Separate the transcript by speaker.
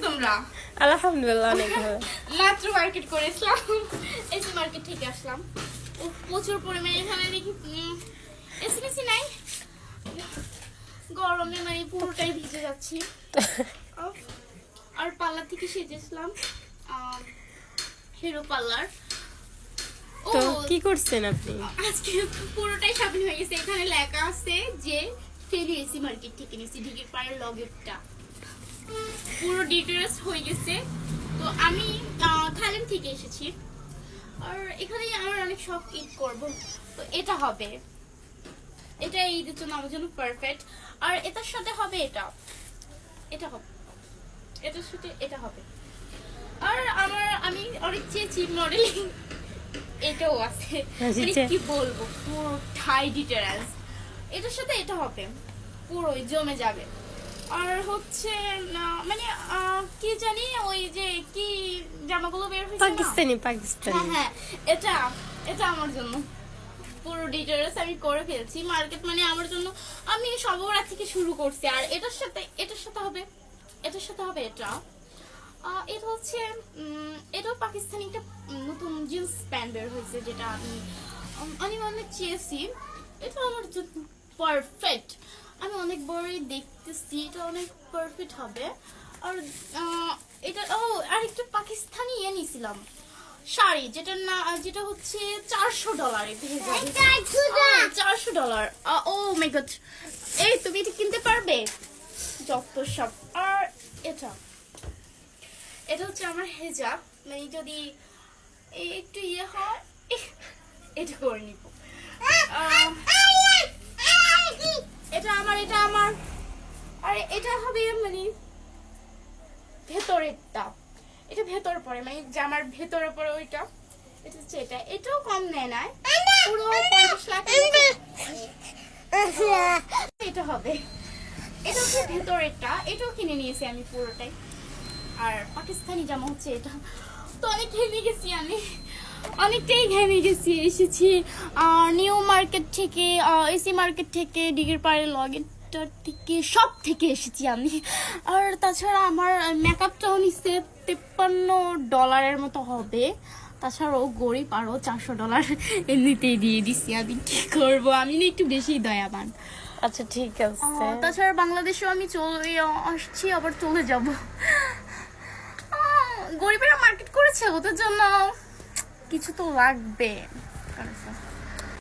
Speaker 1: তোমরা?
Speaker 2: আলহামদুলিল্লাহ অনেক ভালো।
Speaker 1: মাত্র মার্কেট করেছিলাম, এসি মার্কেট থেকে আসলাম। প্রচুর পরিমাণে এখানে দেখি এসি নাই, গরমে মানে পুরোটাই ভিজে যাচ্ছি। আর পার্লার থেকে সেজেছিলাম, হিরো পার্লার।
Speaker 2: তো কি করছেন আপনি?
Speaker 1: আজকে পুরোটাই শপিং হয়ে গেছে। এখানে লেখা আছে যে ফেরি এসি মার্কেট থেকে নিয়েছি, ঢিকির পাড়ের লগেরটা। পুরো ডিটেলস হয়ে গেছে। তো আমি থাইল্যান্ড থেকে এসেছি, আর এখানে আমার অনেক শখ ঈদ করব। তো এটা হবে, এটা ঈদের জন্য আমার জন্য পারফেক্ট। আর এটার সাথে হবে এটা হবে, এটার সাথে এটা হবে। আর আমি অনেক চেয়েছি মডেলিং, এটাও আছে। মানে কি বলবো, পুরো ঠাই ডিটেলস। এটার সাথে এটা হবে, পুরোই জমে যাবে। আর হচ্ছে মানে কি জানি ওই যে কি জামাগুলো বের হয়েছে
Speaker 2: পাকিস্তানি।
Speaker 1: হ্যাঁ, এটা আমার জন্য পুরো ডিটেলস আমি করে ফেলছি। মার্কেট মানে আমার জন্য আমি সবার থেকে শুরু করছি। আর এটার সাথে হবে, এটা হচ্ছে এটাও পাকিস্তানি একটা নতুন জিন্স প্যান্ট বের হয়েছে, যেটা আমি অনেক চেয়েছি। এটা আমার জন্য পারফেক্ট। আমি অনেক বড়ই দেখতেছি, এটা অনেক পারফেক্ট হবে। আর এটা আরেকটা পাকিস্তানি নিয়েছিলাম শাড়ি, যেটা হচ্ছে $400 $400। ও মাই গড, এই তুমি এটা কিনতে পারবে যত সব। আর এটা হচ্ছে আমার হেজাব, মানে যদি একটু হয় এটা করে নিব। এটা আমার আর এটা হবে মানে ভেতরেরটা, এটা ভেতর পরে মানে জামার ভেতরে পরে ওইটা। এটা হচ্ছে এটাও কম নেয় না, পুরো 50 লাখ। এটা হবে, এটা হচ্ছে ভেতরেরটা, এটাও কিনে নিয়েছি আমি পুরোটাই। আর পাকিস্তানি জামা হচ্ছে এটা। তো অনেকটাই ঘেমে গেছি। এসেছি নিউ মার্কেট থেকে, এসি মার্কেট থেকে, ডিগির পাড়ের লগেরটা থেকে, সব থেকে এসেছি আমি। আর তাছাড়া আমার মেকআপটাও নিচ্ছে $53 মতো হবে। তাছাড়াও গরিব, আরও $400 এমনিতেই দিয়ে দিচ্ছি। আমি কি করবো, আমি না একটু বেশি দয়াবান।
Speaker 2: আচ্ছা ঠিক আছে।
Speaker 1: তাছাড়া বাংলাদেশেও আমি চলে আসছি, আবার চলে যাব। গরিবেরা মার্কেট করেছে, ওদের জন্য কিছু তো লাগবে।